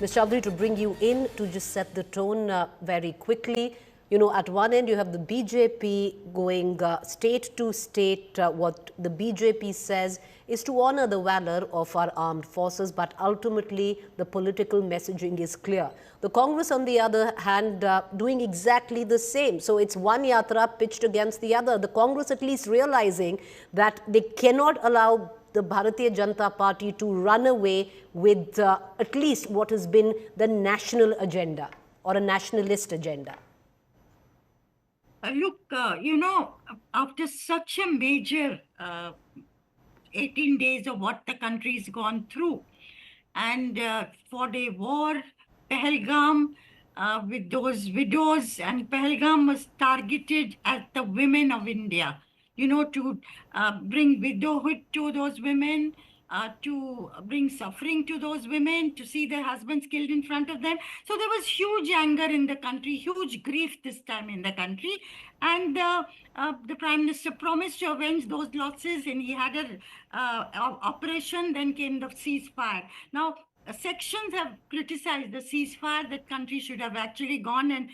Ms. Chaudhary, to bring you in to just set the tone very quickly. You know, at one end, you have the BJP going state to state. What the BJP says is to honor the valor of our armed forces, but ultimately the political messaging is clear. The Congress, on the other hand, doing exactly the same. So it's one yatra pitched against the other. The Congress at least realizing that they cannot allow the Bharatiya Janata Party to run away with at least what has been the national agenda or a nationalist agenda. Look, you know, after such a major 18 days of what the country's gone through, and for the war, Pahalgam, with those widows, and Pahalgam was targeted at the women of India, you know, to bring widowhood to those women, to bring suffering to those women, to see their husbands killed in front of them. So there was huge anger in the country, huge grief this time in the country. And the Prime Minister promised to avenge those losses, and he had an operation. Then came the ceasefire. Now, sections have criticized the ceasefire, that country should have actually gone and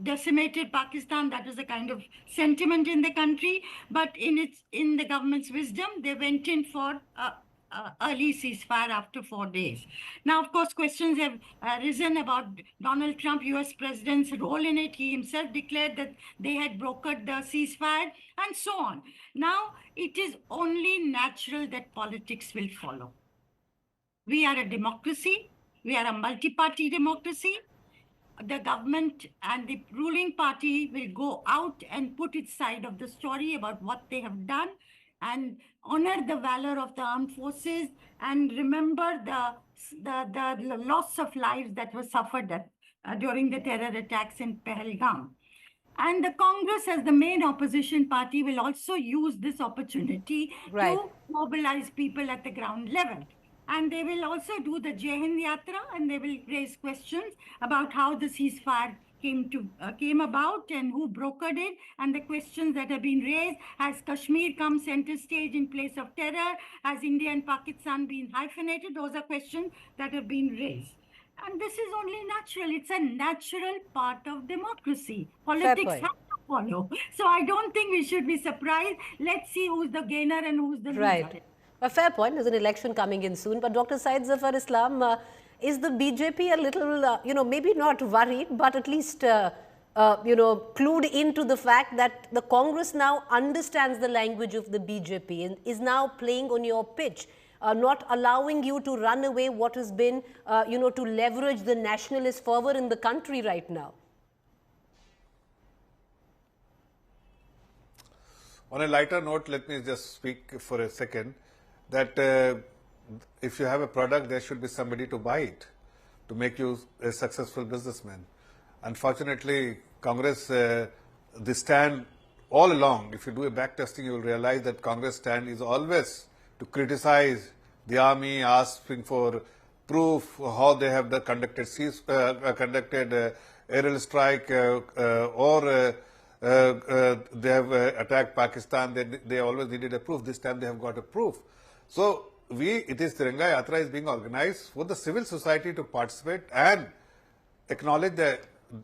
decimated Pakistan. That was a kind of sentiment in the country. But in the government's wisdom, they went in for early ceasefire after 4 days. Now, of course, questions have risen about Donald Trump, US president's role in it. He himself declared that they had brokered the ceasefire and so on. Now, it is only natural that politics will follow. We are a democracy. We are a multi-party democracy. The government and the ruling party will go out and put its side of the story about what they have done and honor the valor of the armed forces and remember the loss of lives that was suffered during the terror attacks in Pahalgam. And the Congress, as the main opposition party, will also use this opportunity to mobilize people at the ground level. And they will also do the Jai Hind Yatra, and they will raise questions about how the ceasefire came about and who brokered it, and the questions that have been raised. Has Kashmir come center stage in place of terror? Has India and Pakistan been hyphenated? Those are questions that have been raised. And this is only natural. It's a natural part of democracy. Politics have to follow. So I don't think we should be surprised. Let's see who's the gainer and who's the loser. Right. A fair point. There's an election coming in soon. But Dr. Syed Zafar Islam, is the BJP a little, maybe not worried, but at least, clued into the fact that the Congress now understands the language of the BJP and is now playing on your pitch, not allowing you to run away what has been, to leverage the nationalist fervor in the country right now? On a lighter note, let me just speak for a second that if you have a product, there should be somebody to buy it, to make you a successful businessman. Unfortunately, Congress, the stand all along, if you do a back testing, you will realize that Congress stand is always to criticize the army, asking for proof how they have conducted aerial strike or they have attacked Pakistan. They always needed a proof. This time they have got a proof. So it is Tiranga Yatra is being organized for the civil society to participate and acknowledge the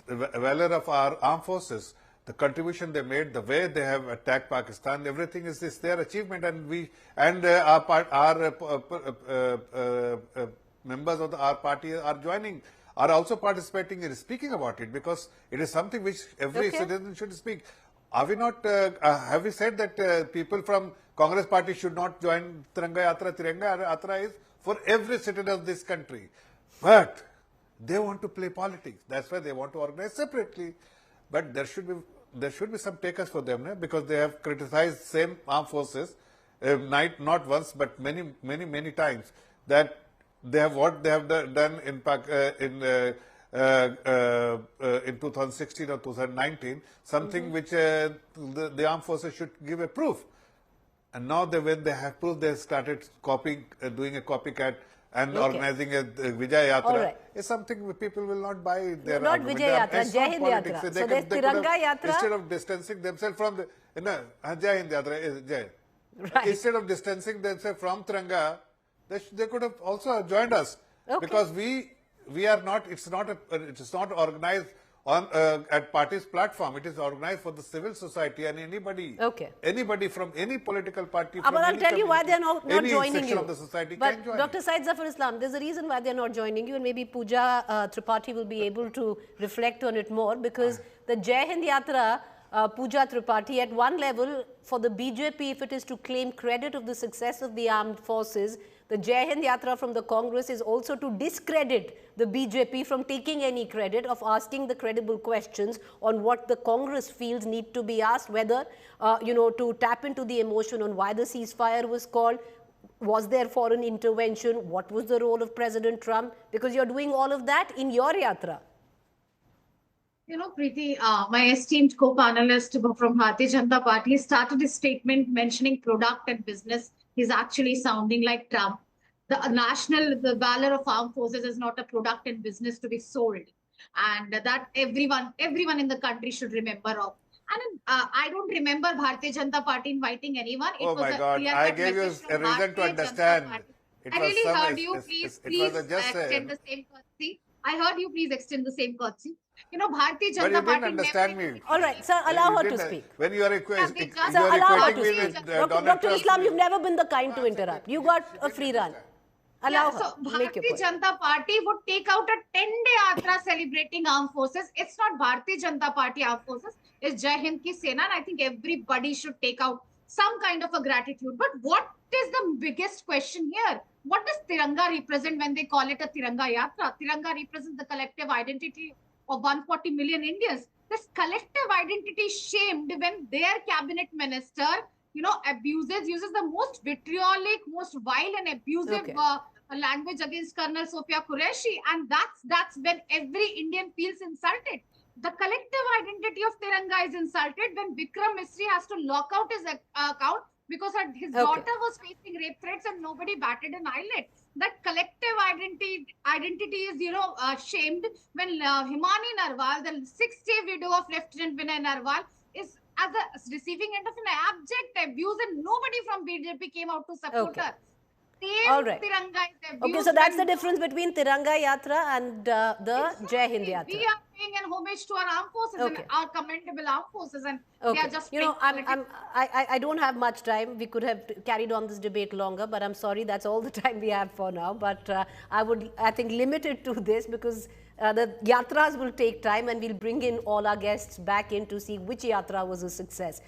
valor of our armed forces, the contribution they made, the way they have attacked Pakistan. Everything is their achievement, and our members of our party are also participating in speaking about it, because it is something which every citizen should speak. Are we not? Have we said that people from Congress party should not join Tiranga Yatra? Tiranga Yatra is for every citizen of this country, but they want to play politics. That's why they want to organize separately. But there should be some takers for them, because they have criticized same armed forces, not once but many times, that they have done in 2016 or 2019, something which the armed forces should give a proof. And now when they have proof, they started doing a copycat and organizing a Vijay Yatra. It's something people will not buy their not argument. Vijay Yatra, Jai Hind Yatra. So there's Tiranga Yatra. Instead of distancing themselves from Jai Hind Yatra is Jai. Instead of distancing themselves from Tiranga, they could have also joined us. Because we we are not, it's not organized on at party's platform. It is organized for the civil society, and anybody from any political party, from but I'll any tell you why they're not any joining section you. of the society But can join. Dr. Syed Zafar Islam, there's a reason why they're not joining you, and maybe Pooja Tripathi will be able to reflect on it more, because the Jai Hind Yatra, Pooja Tripathi, at one level, for the BJP, if it is to claim credit of the success of the armed forces, the Jai Hind Yatra from the Congress is also to discredit the BJP from taking any credit, of asking the credible questions on what the Congress feels need to be asked, whether, to tap into the emotion on why the ceasefire was called. Was there foreign intervention? What was the role of President Trump? Because you're doing all of that in your yatra. You know, Preeti, my esteemed co-panelist from Bharatiya Janata Party started his statement mentioning product and business. He's actually sounding like Trump. The valor of armed forces is not a product and business to be sold. And that everyone in the country should remember of. And I don't remember Bharatiya Janata Party inviting anyone. Oh my God, I gave you a reason to understand. I really heard you. Please extend the same courtesy. I heard you. Please extend the same courtesy. You know, Bharatiya Janata Party. But you didn't understand me. All right, sir, allow her to speak. When you are equating me with Donald Dr. Trump. Islam, you've never been the kind to interrupt. You got a free run. Allow her. So Make your Bharatiya point. Janata Party would take out a 10-day yatra celebrating armed forces. It's not Bharatiya Janata Party armed forces. It's Jai Hind Ki Sena. And I think everybody should take out some kind of a gratitude. But what is the biggest question here? What does Tiranga represent when they call it a Tiranga Yatra? Tiranga represents the collective identity of 140 million Indians. This collective identity is shamed when their cabinet minister, uses the most vitriolic, most vile and abusive language against Colonel Sophia Qureshi. And that's when every Indian feels insulted. The collective identity of Tiranga is insulted when Vikram Misri has to lock out his account because his daughter was facing rape threats and nobody batted an eyelid. That collective identity is, shamed when Himani Narwal, the 6-day widow of Lieutenant Vinay Narwal, is at the receiving end of an abject abuse, and nobody from BJP came out to support her. All right. Tiranga is abused. Okay, so that's the difference between Tiranga Yatra and the Jai Hind Yatra. We are paying an homage to our armed forces and our commendable armed forces, and they are just. I don't have much time. We could have carried on this debate longer, but I'm sorry, that's all the time we have for now. But I think, limit it to this, because the yatras will take time, and we'll bring in all our guests back in to see which yatra was a success.